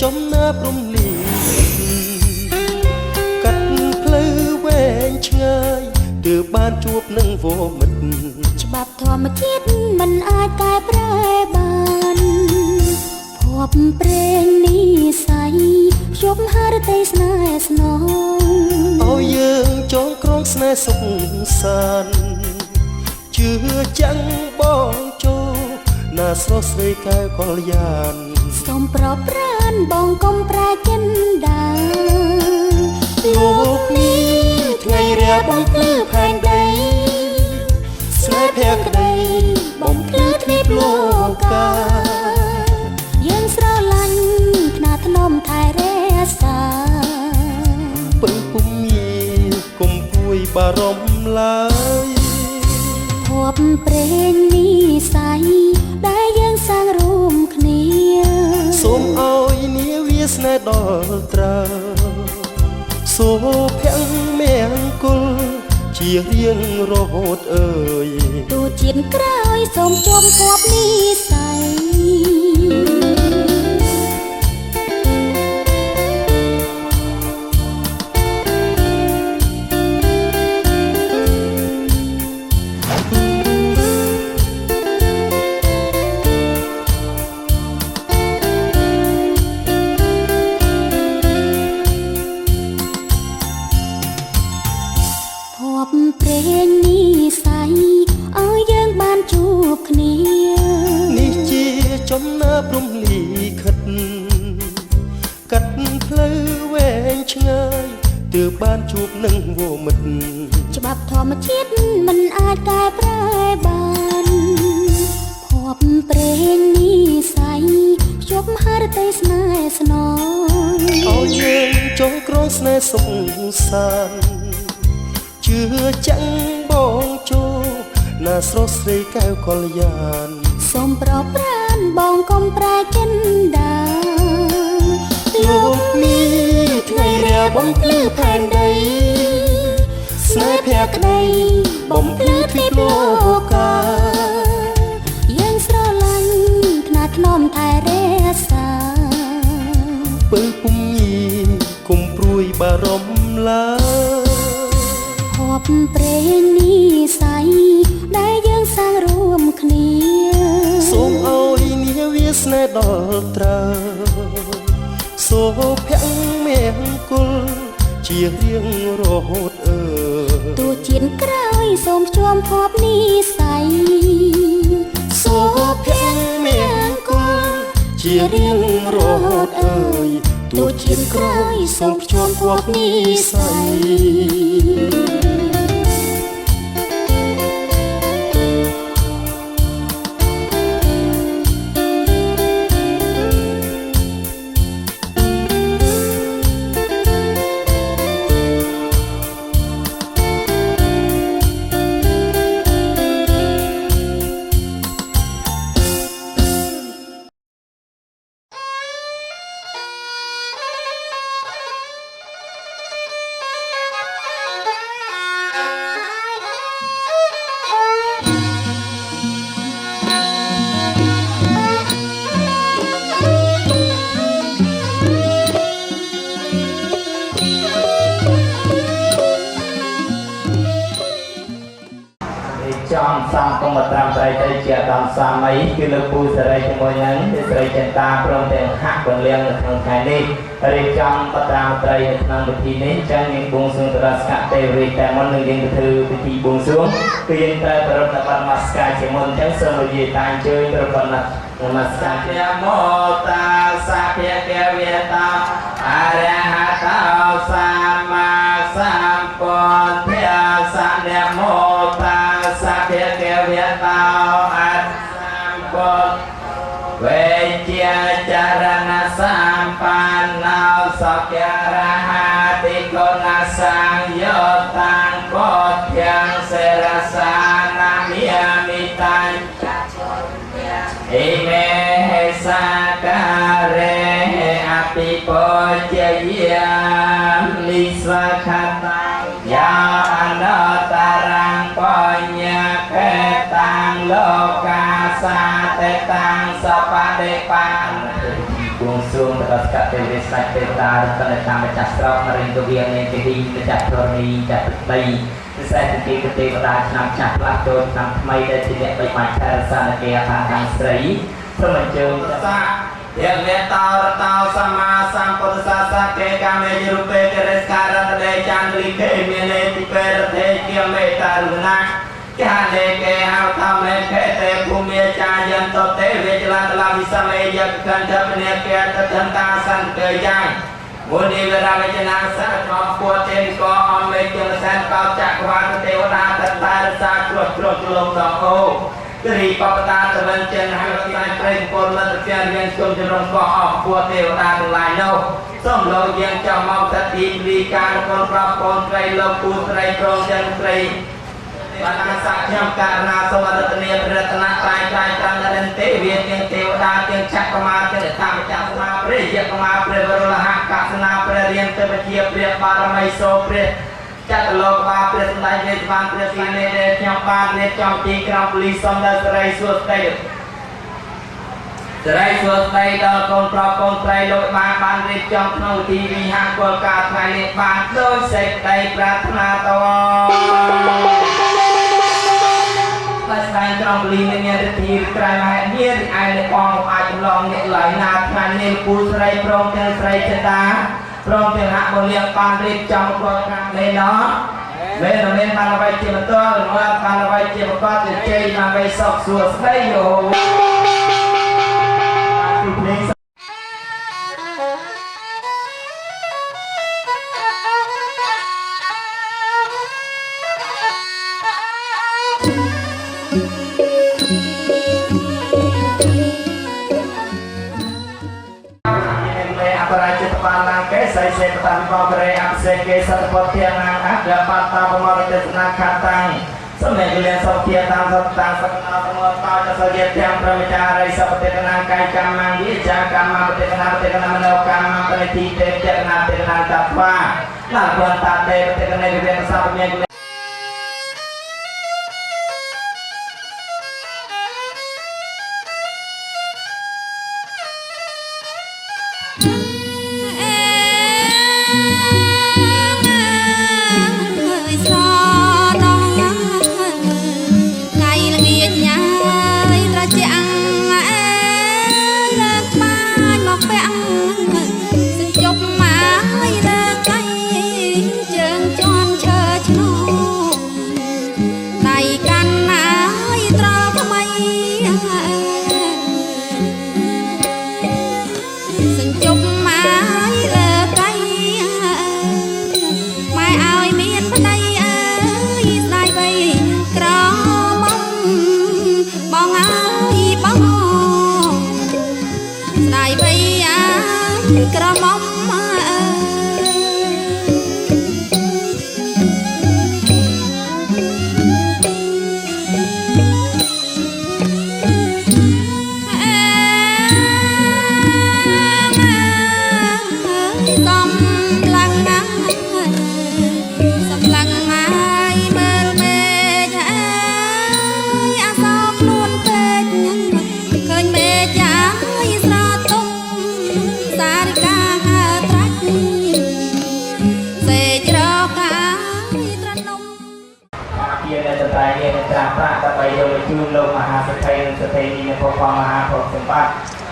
ចំណាប់រំលីកាត់ផ្លូវវែងឆ្ងាយទើបបានជួបនឹងវមិត្តច្បាប់ធម្មជាតិមិនអាចកែប្រែបានភពព្រេងនេះស័យខ្ញុំហារតីស្នេហ៍ស្នងឲ្យយើងចងក្រងស្នេហ៍សុខសាន្តជឿចាំងបងចូលណាស្រស់ស្រីកែវកល្យានសូមប្រប្រានបងកុំប្រែចិនដាលោកនេះថ្ងៃរាបំភ្លឺផែនដីស្នេហ៍ភក្តីបំភ្លឺទ្វីបលោកកាយើងស្រឡាញ់ខ្នាតធ្នមថែរក្សាពឹងពុំមានគុំពួយបារម្ភឡើយភពព្រេងនេះស័យដែលយើងសាងរួមគ្នាសូមឲ្យនាវាស្នេហ៍ដល់ត្រើសូភ័ងមង្គលជារៀងរហូតអើយទូជាតិក្រោយសូមជុំគប់និស័យព្រេងនេះស័យឲ្យយើងបានជួបគ្នានេះជាចំណាប់រំលីខិតកាត់ផ្លូវវែងឆ្ងាយទើបបានជួបនឹងវមិត្តច្បាប់ធម្មជាតិមិនអាចកែប្រែបានភពព្រេងនេះស័យខ្ញុំហារតីស្នេហ៍ស្នងឲ្យយើងចងក្រងស្នេហ៍សុខសាន្តជឿចាំងបងចូលណាស្រស់ស្រីកែវកល្យានសូមប្រប្រានបងកុំប្រែចិនដាលោកនេះថ្ងៃរាបំភ្លឺផែនដីស្នេហ៍ភក្តីបំភ្លឺទ្វីបលោកកាយើងស្រឡាញ់ខ្នាតធ្នមថែរក្សាពឹងពុំមានគុំព្រួយបារម្ភឡើយភពព្រេងនេះស័យដែលយើងសាងរួមគ្នាសូមឲ្យនាវាស្នេហ៍ដល់ត្រើសូភ័ងមង្គលជារៀងរហូតអើទូជាតិក្រោយសូមជួមភពនេះស័យសូភ័ងមង្គលជារៀងរហូតអើយទូជាតិក្រោយសូមជួមភពនេះស័យចំសំកុំត្រាំស្រីទៅជាដំសាមីគឺលោកពូសេរីជាមួយនឹងស្រីចិន្តាព្រមទាំងហាក់ពលៀងនៅក្នុងថ្ងៃនេះរៀបចំបត្រាមត្រីនៅក្នុងពិធីនេះចឹងយើងបួងសួងទៅដល់ស្កទេវរីតែមុននឹងយើងទៅធ្វើពិធីបួងសួងគឺយើងត្រូវប្រពន្ធនមស្ការជាមុនចឹងសូមនិយាយតាំងជើញប្រពន្ធនមស្ការយមោតាសាភៈកវេតាអរហតោសម្មាសម្ពុទ្ធសនមោតាសាភៈកវេតាអរសម្ពុទ្ធវេជាចរណសម្បណ្ណោសក្ការហតិគុណសង្យោតាំងពុទ្ធយ៉ាងសេរសានាមិមិតាំងអ៊ីមេសាការេអភិពុជយាលិស្វខតាយាអនតារាងបញ្ញាកេតាំងលោកាសាតេតាំងសបដេបានបួងសួង ដល់ស្កាត់ទេវស្ដេចទេវតារតនតាមម្ចាស់ស្រោបនរិន្ទវានេតិហិម្ចាស់ធរណីចាស់ដីពិសេសទីទេវតាឆ្នាំចាស់ផ្លាស់ចូលឆ្នាំថ្មីដែលជាអ្នកបីបាច់ថែរក្សានៅគេខាងស្រីព្រមអញ្ជើញសាយ៉ាងអ្នកតោតោសម្មាសម្ពុទ្ធសាសកេកាមេរូបេករិស្ការតដេចន្ទលិកេមានេតិពេរទេជាមេតារុណាចាលេកេហៅថាមេកេទេភូមិចាយន្តទេវេចលន្តលវិសមេយកកន្តពនេកេតតន្តាសន្តេយ៉ាងមុនីវរវិជ្ជនាសៈត្រង់ពួតទេកោអមេជលសែនកោចក្រវាលទេវតាតតារសាគ្រោះគ្រោះលំដល់អូគិរីបបតាតវិនចិនហើយស្លាយព្រៃពលលទ្ធជារៀងជុំជំរំកោអស់ពួតទេវតាទាំងឡាយនោះសូមលោកយើងចង់មកសតិវិការកូនប្រាប់កូនស្រីលោកពូស្រីក្រងទាំងស្រីបានអាសាខ្ញុំករណាសូមរតនាព្រះរតនត្រ័យត្រៃត្រង់រិនទេវាទាំងទេវតាទាំងចក្រមាទាំងធម្មចាស្មាព្រះយក្មាព្រះវរលហកសនាព្រះរៀនទេវជាព្រះបារមីសូព្រះចតុលោកបាព្រះសម្ដេចវេទបានព្រះពីនេដែលខ្ញុំបាននេចំទីក្រុងពលីសំដល់សេរីសួស្ដីសេរីសួស្ដីដល់កូនប្រុសកូនស្រីលោកបានរៀបចំក្នុងទីវិហារគោលការណ៍ថ្ងៃនេះបានដោយសេចក្តីប្រាថ្នាតតែស្ដែងក្រុងពលីមានរិទ្ធិក្រៃមហិមាឯអ្នកបងអាចចម្លងអ្នកឡើយណាថ្ងៃនេះពូស្រីព្រមទាំងស្រីចិតាព្រមទាំងហកពលៀងបានរៀបចំគោលការណ៍នេះណោះមានបានអ្វីជាបន្តបានអ្វីជាប្រកបទៅជ័យដើម្បីសុខសួស្ដីយោใส่เศษตันบอบเรอับเซเกสัตปเทียนังอักเดปัตตาปมรเจตนาขัดตังสมัยเรียนสอบเทียตังสัตตังสัตนาสมรตาจะเสียเทียมประมิจาริสัพเทตนากายกรรมังวิจากรรมังเทตนาเทตนามโนกรรมังปณิทิเตเจตนาเทตนาจัตวาหลังวันตัดเตเทตนาเรียนสัพเมีย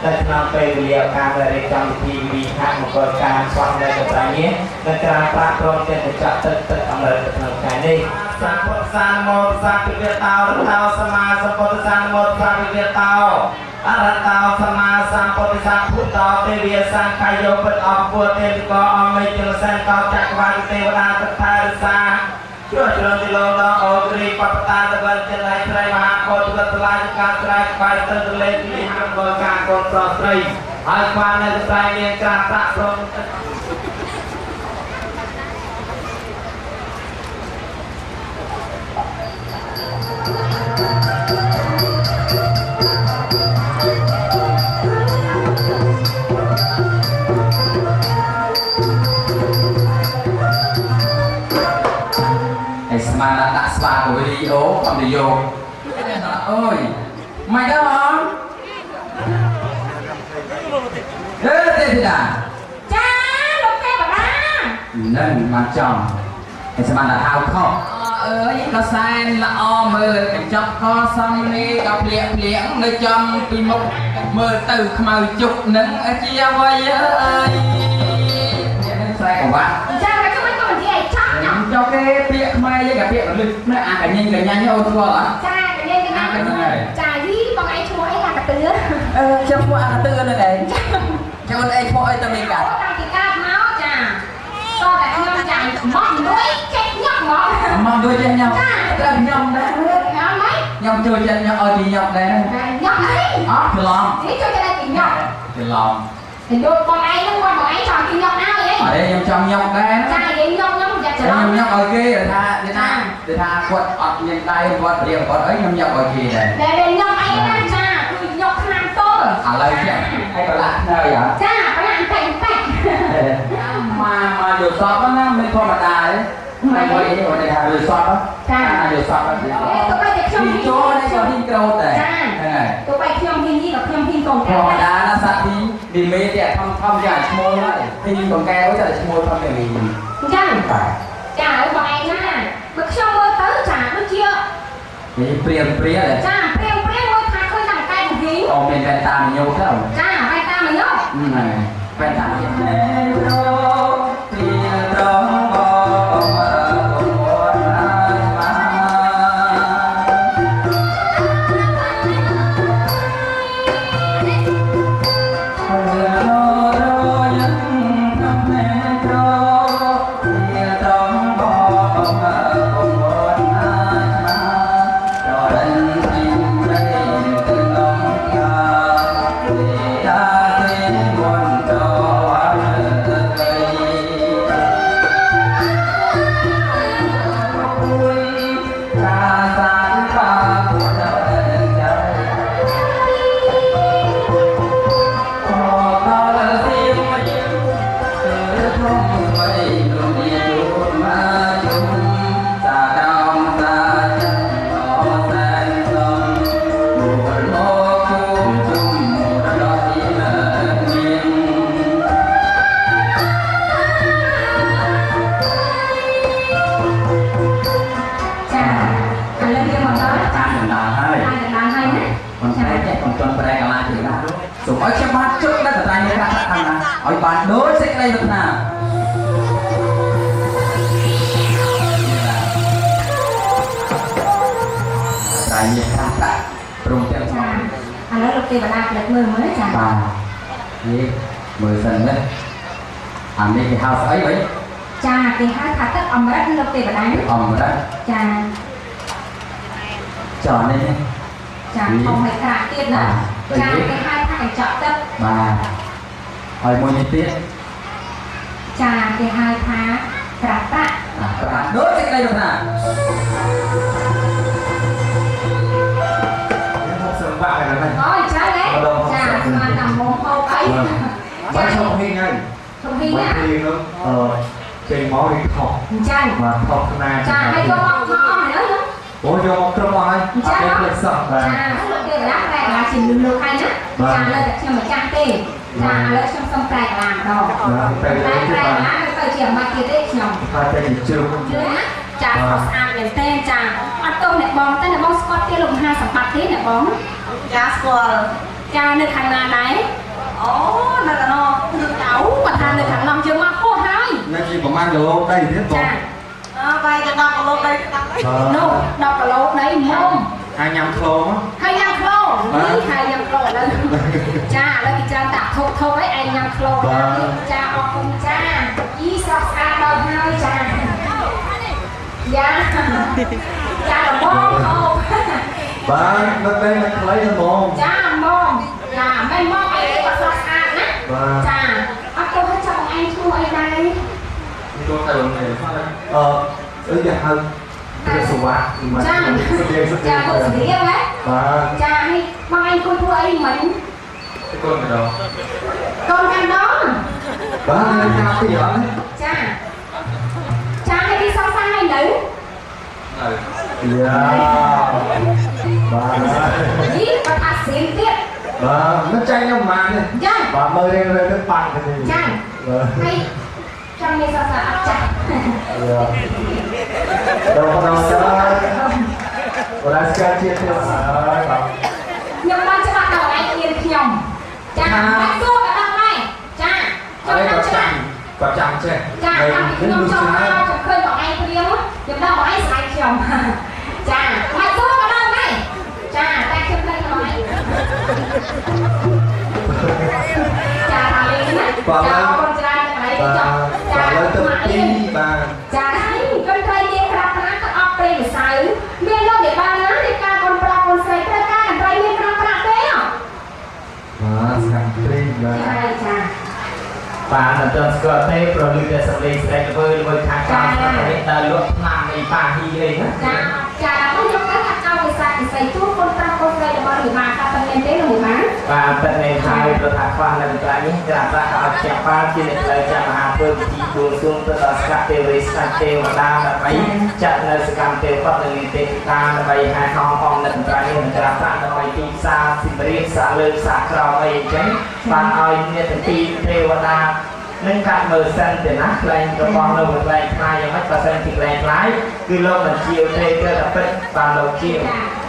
ดัชนาไปวิทยาการและจำทีวีทางมกการสอนในกระไรนี้ในการปราบปรามเป็นจัดตึกอเมริกันในนี้สังพสานโมสังพิเวตาวเท้าสมาสังพสานโมสังพิเวตาวอรตาวสมาสังพสังพุทธาวเทวีสังขายโยปิดออกบัวเทวิกออมิจุลเซนกอจักรวาลเทวดาตถาริสาช่วยจรติโลดอโอกรีปปตาตะวันเจริญไตรมหาโพธิวัตรลายการไตรไปเติมเลที่ทำบริการกองปราบไตรอาความในไตรเรียนการพระพรหมmà đã đặt spa của video không đi vô ơi mày đó hả thế thế nào cha lúc kia bà ra nên mà chồng thì sẽ bạn là thao không ơi có sai là o mơ cái chọc co xong đi gặp liệng nơi chồng tùy một mơ từ màu chục nắng ở chia vơi ơi sai của bạn cha cái mấy con gì vậy chó nhở cho cái tiệm mai với cả tiệm lực nó cả nhanh nhau đúng không ạ cha cái nhanh cha gì con ấy chua ấy là cả tứ cho mua ăn tư này này cho con ấy mua ấy tao mình cả đang thì ca máu cha con lại nhom cha mong đuôi chết nhóc mong đuôi chân nhau làm nhom đấy nhom mấy nhom chơi chân nhau ơi thì nhom đấy nhóc ấy thì lòng đi chơi đây thì nhóc thì lòng thì đôi con ấy nó con ấy chọn thì nhóc nào vậy ở đây nhom trong nhom đấy cha vậy nhóc giặt cho nhom nhom ở kia để tha quật ọt nhân tay quật điểm quật ấy nhom nhom ở kia này để nhóc ấy nó cha tôi nhóc tham tô lời chứ hay còn lại nơi vậy cha có làm thành mà được sọt đó mình không mà đài đấy mày có ý của này là được sọt đó được sọt đó đi chỗ đây có đi câu này tôi bay theo hình như là theo hình còn cái đá là sạch đi mê đẹp thăm giải môi lại thì còn cái với giải môi thăm để mình chăng chả ơi bọn anh nha bực xong mơ tới chả nó chưa thì priêm này chả priêm mơ thà khơi nằm cay một tí mình vẹn ta mình nhau không chả vai ta mình nhóc này vẹn ta bạn đối sẽ đây được nào tại vì ta rung theo anh nói lúc kia bạn làm được 10 mới chả gì 10 phần đấy anh đi cái house ấy vậy chà thì hai thằng tất ông đó lúc kia bạn đánh ông đó chà trò này chà không phải cả tiền nữa chà cái hai thằng chọn tất bà hỏi mua nhiêu tiết chà cái hai tháng cả tạ đối sẽ đây được nào thôi trái đấy chà mà nằm mồm khâu ấy bánh không hiên anh không hiên à trên máu đi thọc chanh mà thọc na chà hay cho mọc nữa nữa bố cho mọc trong ai chà được sập chà lúc kia là đây là chỉ được hay nữa chà lên được cho một trang tiền chà lên trong sông tài làm đồ tài lá phải chỉ mà kia đấy nhom ta chơi chưa chà học ăn để tên chà ăn tôm này bóng tên là bóng Scott kia lùng hai sản bạc thế này bóng chà squall chà được hàng nào đấy ố nó là nó được cháu mà than được hàng năm chưa mà khô hai nên gì mà mang được đây tiếp tục vay cái đọc lô đây no đọc lô đấy mông 25 kg á 25 kg đi 25 kg lên cha lấy cái cha tạc thô thô ấy 25 kg cha học cùng cha ý sao xa đâu hai cha dạ cha là mông không bà nó đây nó lấy cho mông cha mông là mấy mông ấy có sao xa nữa cha tôi hết cho anh thua ai đây tôi thay đổi này giờ hơn cái số quá cha một sự riêng đấy cha hay mong anh cô thua ấy mình cái con này đâu con đang đó bà lên nhau cái gì đó cha hay đi sao xa hay nữ dạ នេះបើថាសៀនទៀត nó tranh nhau mà đi ចា bà mơ lên lên cái bằng thì ចាហើយចង់មានសរសើរអត់ចាស់ đâu có đâu cho cô đã xem chia theo bà ខ្ញុំបានច្បាស់ដល់ឯងហ៊ានខ្ញុំចាបាច់សួរក៏ដឹងដែរចាចូលតាមច្បាស់ có chăm chứ ចាតាមខ្ញុំចូលមកខ្ញុំឃើញបងឯងព្រាមខ្ញុំដឹងបងឯងស្រ័យខ្ញុំចាបាច់សួរក៏ដឹងដែរចាតែខ្ញុំដឹងបងឯងចាថាលេងណាចាអរគុណច្រើនកន្លែងចង់ចាលើទៅទីបាទចាហើយកូនត្រីមានប្រាប់ប្រាក់ទៅអត់ព្រៃវិស័យមានលោកដែលបានណានៃការកូនប្រាប់កូនស្រីត្រូវការកន្ត្រីមានប្រាប់ប្រាក់ទេអត់ sang tri ចាចា bà là tên score thế rồi đi để xử lý sẽ với kháng cao và hiện tại lúc làm thì bà hi lên á ចាខ្ញុំយកទៅថាឲ្យវិស័យស្រីជួបកូនប្រាប់កូនស្រីរបស់នេះមកថាតែមានទេនោះមក và tên này hai rồi thả khoan là cái này là ta ở chạm ba trên này lấy chạm hà phương chỉ buồn xuống từ đó sạc tiêu với sạc tiêu và đa là mấy chặt là sự cảm tiêu phát là người tên ta là vậy hai con là cái này là ta là mấy tí xa thì mới xả lơ xả cao vậy chứ bạn ơi như thế thì tiêu và đa nên cả mờ xanh thì nát lên cho con lâu một lên hai giờ mất và xanh thì lên lái cứ lâu mình chiều thế cơ là phân và đầu chiều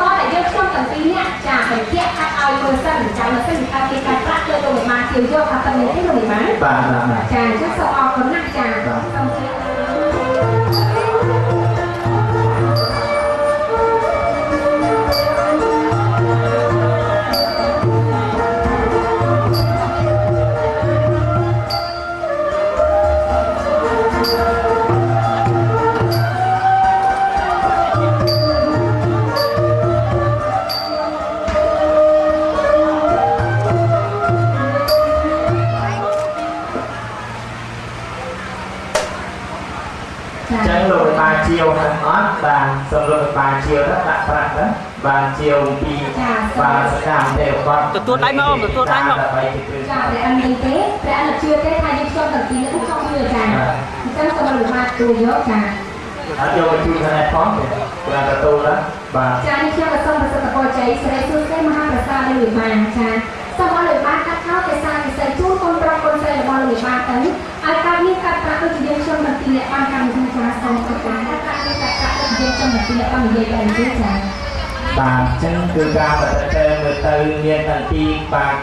ក៏តែយើងខ្ញុំទាំងពីរនាក់ចាតែជាកាត់ឲ្យមើលសិនចាំមើលសិនថាគេកាត់ប្រាក់ទៅលោកមកជឿយកថាតែមានទេលោកមក បាទ ចាអញ្ចឹងសូមអរគុណណាស់ចាសូមជឿ chẳng lùi ba chiều thành ót và xong lùi ba chiều rất là phạt đó và chiều đi và sẽ làm đều con tôi đánh mà ông tôi đánh mà ចាតែអត់មានទេតែអត់ជឿទេថាយើងខ្ញុំទាំងពីរនាក់ខ្ញុំជឿចាអញ្ចឹងសូមលោកមកទូយកចា ở vô cái chui này phóng là cái tu đó và ចានេះខ្ញុំក៏សូមប្រសិទ្ធពរជ័យស្រីសួស្តីមហាប្រសាទនៃលោកបានចាសូមឲ្យលោកបានកាត់ខោទេសាពិសេសជូនកូនប្រុសកូនស្រីរបស់លោកបានទៅឲ្យកើតមានកាត់ប្រាក់ដូចជាយើងខ្ញុំទាំងពីរនាក់បានកម្មវិធីចាសូមអរគុណកាត់ប្រាក់ដូចជាយើងខ្ញុំទាំងពីរនាក់បាននិយាយទៅនេះចា bà chân cứ ra và chơi người tư nhiên thành ti bà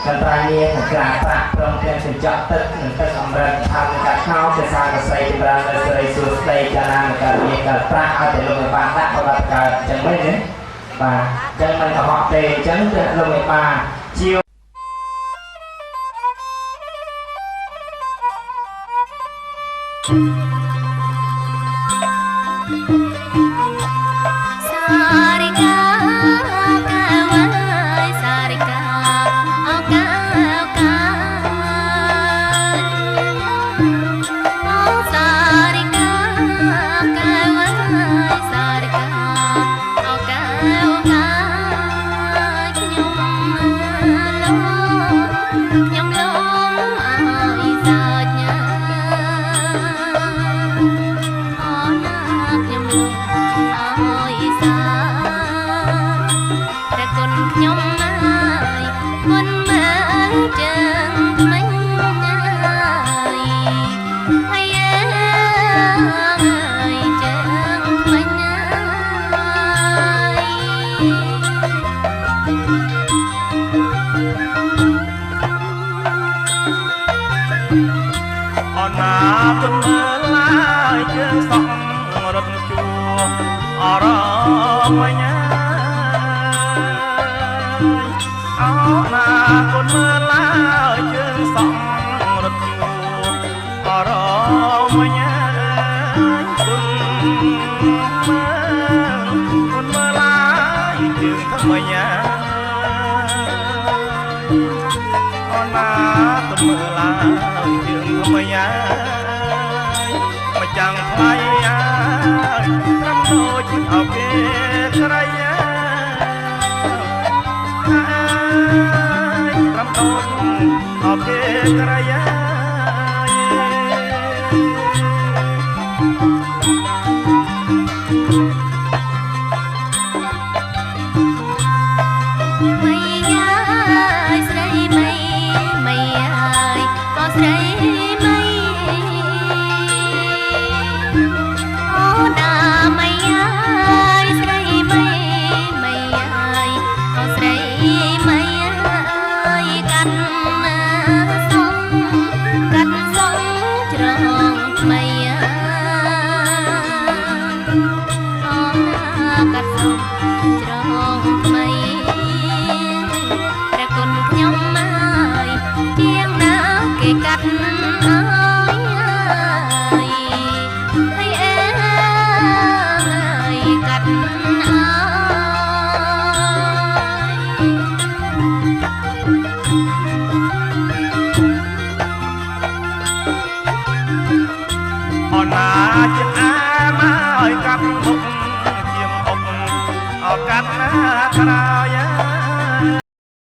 thành ta nhiên thành ra bạc trong trên sự chọn tất người ta xong ra tham cả khao sẽ sang và xây ra là xây xuống đây cho nên cả nhiên cả bạc ở để luôn bà đã có đặt cả chân mấy đấy bà chân mình có họ tề chân luôn bà chiều Sarika kawai sarika oka oka sarika kawai sarika oka oka nhom lo ai sao nhá ona nhom lo ai sao តែគុណខ្ញុំហើយគុណមើលជើងថ្មិញហើយហើយជើងថ្មិញអនណាគុណមើលឡាយជើងសក់រត់ជួអរមញ៉ា អោណាគុណមើលឡាយជើងសក់រត់ជួអរមញ៉ាគុណមើលឡាយជើងថ្មីញ៉ាអោណាគុណមើលឡាយជើងថ្មីញ៉ាមកចាំងថ្លៃត្រឹមដូចអោគេក្រៃ Okay, keraya. អ ជាអាមកឲ្យកាប់មុខជាអុកអកាត់ណាក្រោយ